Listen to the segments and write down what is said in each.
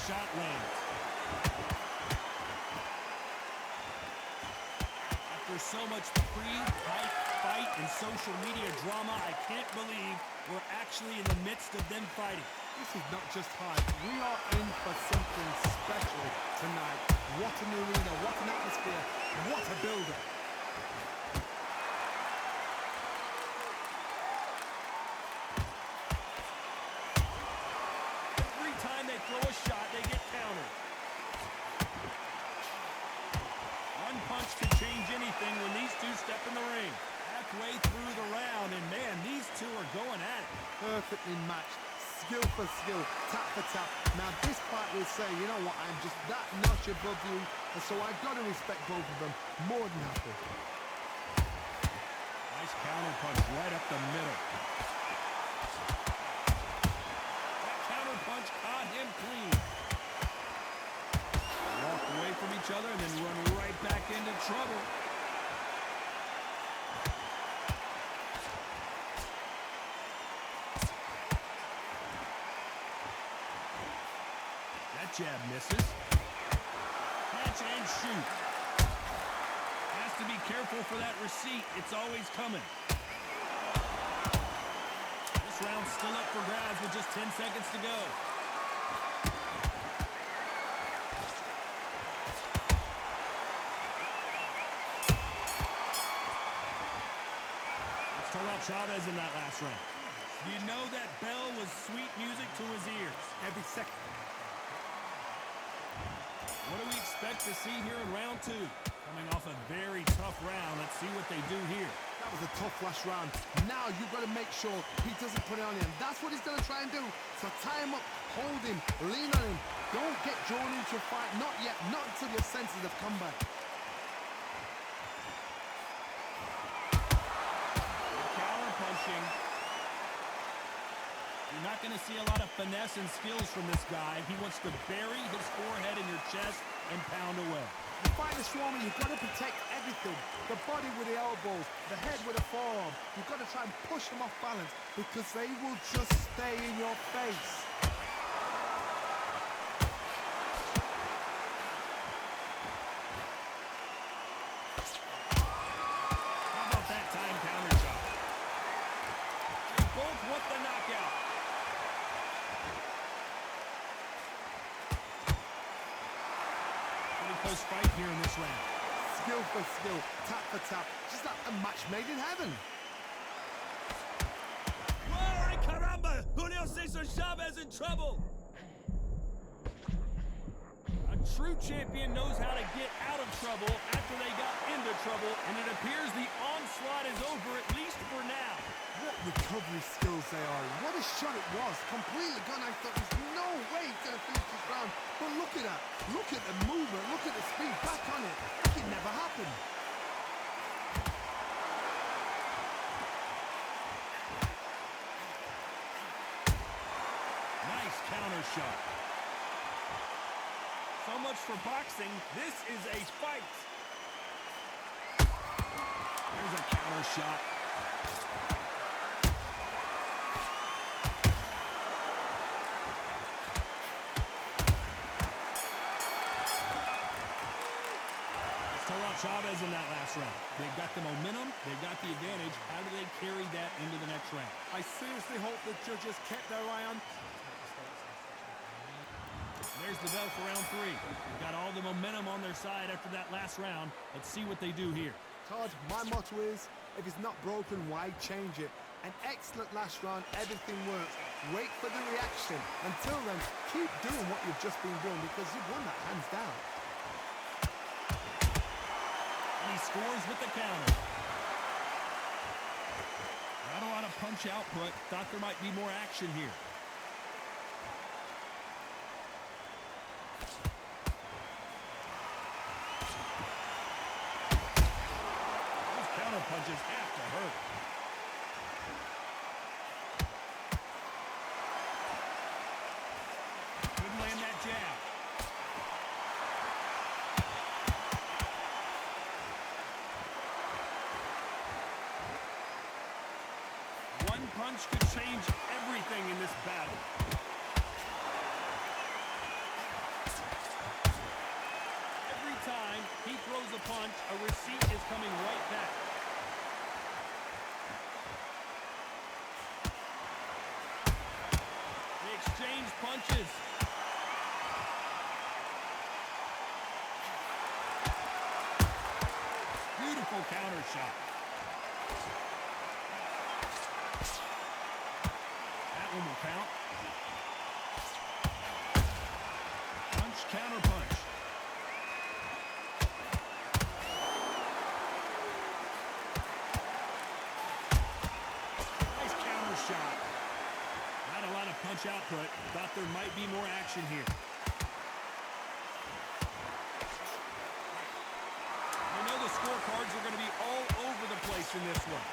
shot lands. After so much pre-hype, fight, and social media drama, I can't believe we're actually in the midst of them fighting. This is not just hype. We are in for something special tonight. What an arena, what an atmosphere, what a build-up. Every time they throw a shot, they get countered. One punch could change anything when these two step in the ring. Halfway through the round, and man, these two are going at it. Perfectly matched. Skill for skill, tap for tap. Now this fight will say, you know what, I'm just that notch above you, and so I've got to respect both of them more than happy. Nice counter punch right up the middle. That counter punch caught him clean. Walk away from each other and then run right back into trouble. Jab misses. Catch and shoot. Has to be careful for that receipt. It's always coming. This round's still up for grabs with just 10 seconds to go. Let's talk about Chavez in that last round. You know that bell was sweet music to his ears. Every second. What do we expect to see here in round two? Coming off a very tough round, let's see what they do here. That was a tough last round. Now you've got to make sure he doesn't put it on him. That's what he's going to try and do. So tie him up, hold him, lean on him. Don't get drawn into a fight. Not yet. Not until your senses have come back. Counter punching. You're not going to see a lot of finesse and skills from this guy. He wants to bury his forehead in your chest and pound away. You fight this woman, you've got to protect everything. The body with the elbows, the head with the forearm. You've got to try and push them off balance because they will just stay in your face. How about that time counter shot? They both want the knockout. Close fight here in this round. Skill for skill, tap for tap, just like a match made in heaven. Glory caramba! Julio Cesar Chavez in trouble. A true champion knows how to get out of trouble after they got into trouble, and it appears the onslaught is over, at least for now. What recovery skills they are. What a shot it was. Completely gone. I thought there's no way he's going to finish this round. But look at that. Look at the movement. Look at the speed. Back on it. It never happened. Nice counter shot. So much for boxing. This is a fight. There's a counter shot. Chavez in that last round. They've got the momentum, they've got the advantage. How do they carry that into the next round? I seriously hope the judges kept their eye on. There's the bell for round three. They've got all the momentum on their side after that last round. Let's see what they do here. Todd, my motto is, if it's not broken, why change it? An excellent last round, everything works. Wait for the reaction. Until then, keep doing what you've just been doing because you've won that hands down. He scores with the counter. Not a lot of punch output. Thought there might be more action here. Those counter punches have to hurt. Couldn't land that jab. One punch could change everything in this battle. punch, a receipt is coming right back. They exchange punches. Beautiful counter shot. That one will count. Punch, counter punch. Nice counter shot. Not a lot of punch output. Thought there might be more action here. I know the scorecards are going to be all over the place in this one.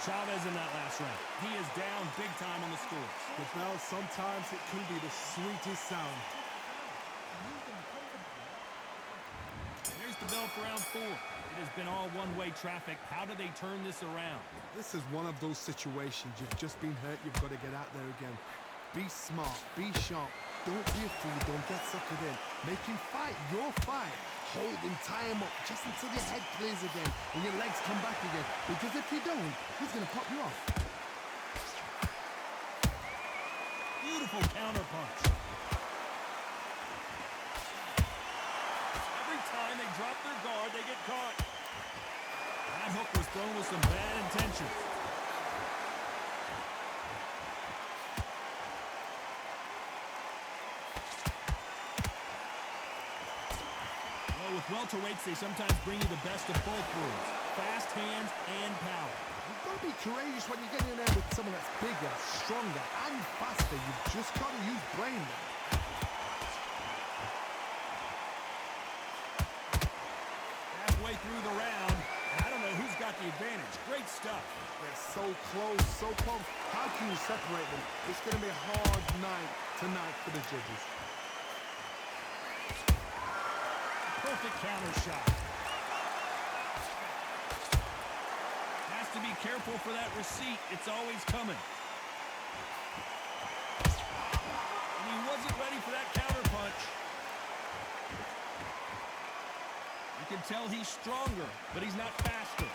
Chavez in that last round. He is down big time on the scores. The bell, sometimes it can be the sweetest sound. Here's the bell for round 4. It has been all one-way traffic. How do they turn this around? This is one of those situations. You've just been hurt. You've got to get out there again. Be smart. Be sharp. Don't be a fool. Don't get suckered in. Make him fight your fight. Hold him, tie him up just until your head clears again and your legs come back again. Because if you don't, he's going to pop you off. Beautiful counter punch. Every time they drop their guard, they get caught. That hook was thrown with some bad intentions. With welterweights, they sometimes bring you the best of both worlds. Fast hands and power. You've got to be courageous when you get in there with someone that's bigger, stronger, and faster. You've just got to use brain there. Halfway through the round, I don't know who's got the advantage. Great stuff. They're so close, so close. How can you separate them? It's going to be a hard night tonight for the judges. Perfect counter shot. Has to be careful for that receipt. It's always coming. And he wasn't ready for that counter punch. You can tell he's stronger, but he's not faster.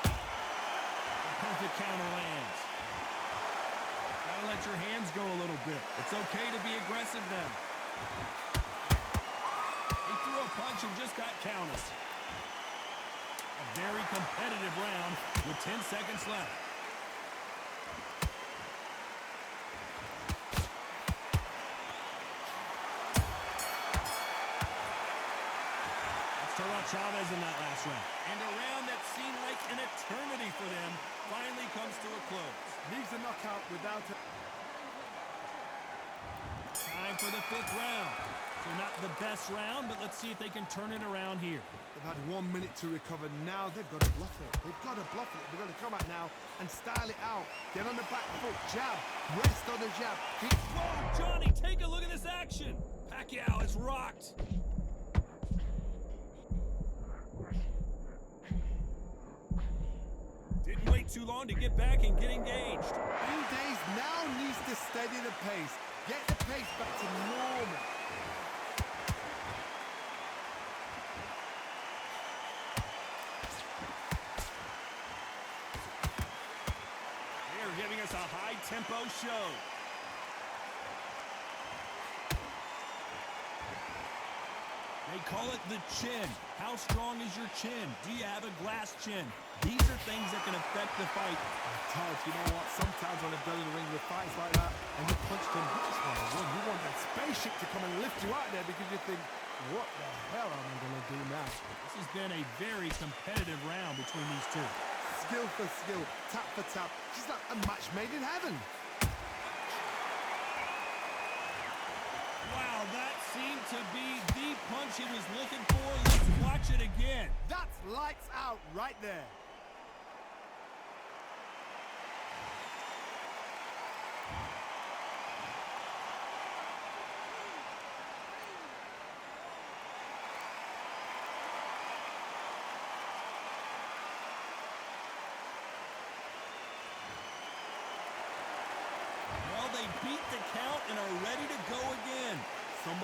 The perfect counter lands. Gotta let your hands go a little bit. It's okay to be aggressive now. He threw a punch and just got counted. A very competitive round with 10 seconds left. Let's talk about Chavez in that last round. And a round that seemed like an eternity for them finally comes to a close. Needs a knockout without a... Time for the 5th round. So not the best round, but let's see if they can turn it around here. They've had 1 minute to recover. Now they've got to bluff it. They've got to bluff it. They've got to come out now and style it out. Get on the back foot, jab, rest on the jab. Whoa, Johnny, take a look at this action. Pacquiao is rocked. Didn't wait too long to get back and get engaged. Days now needs to steady the pace. Get the pace back to normal. They're giving us a high-tempo show. They call it the chin. How strong is your chin? Do you have a glass chin? These are things that can affect the fight. Todd, you know what? Sometimes when they've done in the ring with fights like that, and you punch them, you just want to win. You want that spaceship to come and lift you out there because you think, what the hell am I going to do now? This has been a very competitive round between these two. Skill for skill, tap for tap. Just like a match made in heaven. Wow, that seemed to be the punch he was looking for. Let's watch it again. That's lights out right there.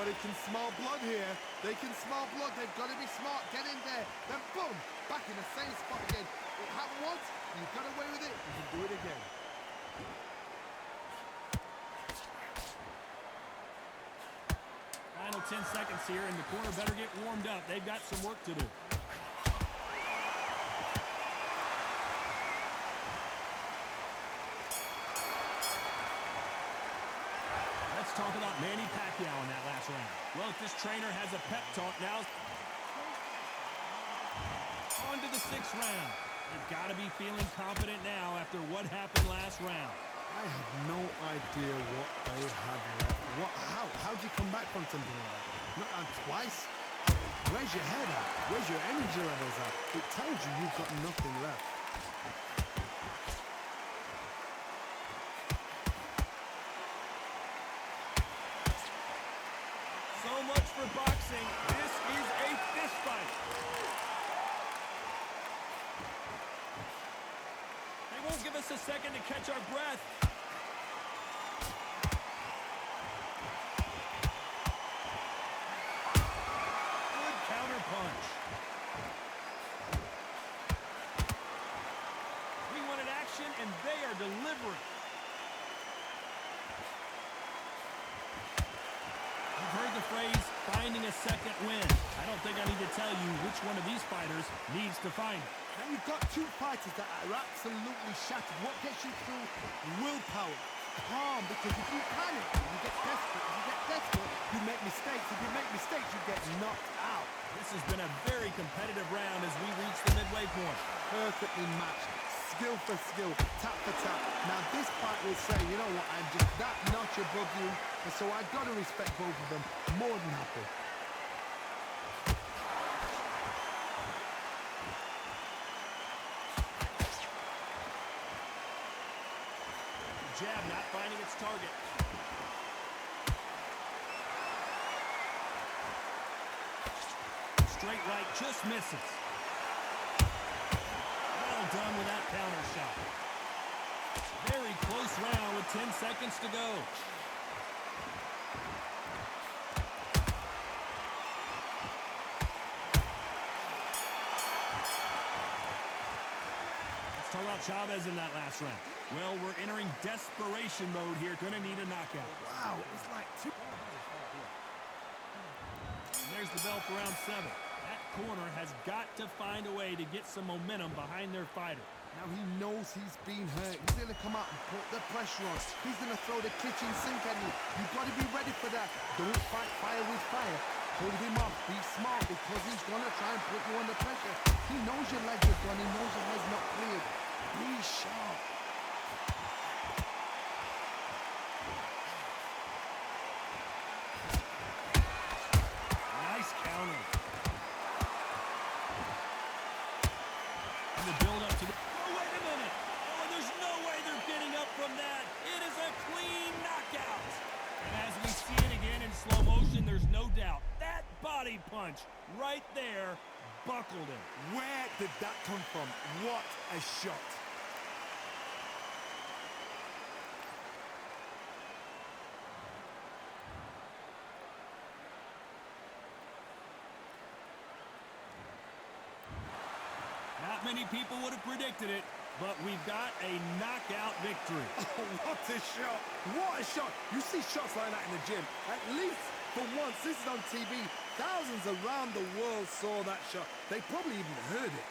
Somebody can smell blood here. They can smell blood. They've got to be smart. Get in there. Then boom, back in the same spot again. It happened once. You got away with it. You can do it again. Final 10 seconds here, and the corner better get warmed up. They've got some work to do. Let's talk about Manny Pacquiao in that last round. Well, if this trainer has a pep talk now, on to the 6th round. They've got to be feeling confident now after what happened last round. I have no idea what they have left. How do you come back from something like that? Not twice? Where's your head at? Where's your energy levels at? It tells you you've got nothing left. So much for boxing. This is a fist fight. They won't give us a second to catch our breath. Good counter punch. We wanted action, and they are delivering. You've heard the phrase, finding a second win. I don't think I need to tell you which one of these fighters needs to find it. Now you've got two fighters that are absolutely shattered. What gets you through? Willpower. Calm, because if you panic, you get desperate. If you get desperate, you make mistakes. If you make mistakes, you get knocked out. This has been a very competitive round as we reach the midway point. Perfectly matched. Skill for skill, tap for tap. Now this fight will say, you know what, I'm just that notch above you, and so I've got to respect both of them. More than happy. Jab not finding its target. Straight right just misses. Well done with that counter shot. Very close round with 10 seconds to go. Let's talk about Chavez in that last round. Well, we're entering desperation mode here. Gonna need a knockout. Wow, it was like two. And there's the bell for round 7. That corner has got to find a way to get some momentum behind their fighter. Now he knows he's been hurt. He's going to come out and put the pressure on. He's going to throw the kitchen sink at you. You've got to be ready for that. Don't fight fire with fire. Hold him off. Be smart, because he's going to try and put you under pressure. He knows your legs are gone. He knows your head's not cleared. Be sharp. Nice counter. And the build up to the... Oh, wait a minute. Oh, there's no way they're getting up from that. It is a clean knockout. And as we see it again in slow motion, there's no doubt. That body punch right there buckled him. Where did that come from? What a shot. Not many people would have predicted it, but we've got a knockout victory. Oh, what a shot. What a shot. You see shots like that in the gym. At least for once, this is on TV. Thousands around the world saw that shot. They probably even heard it.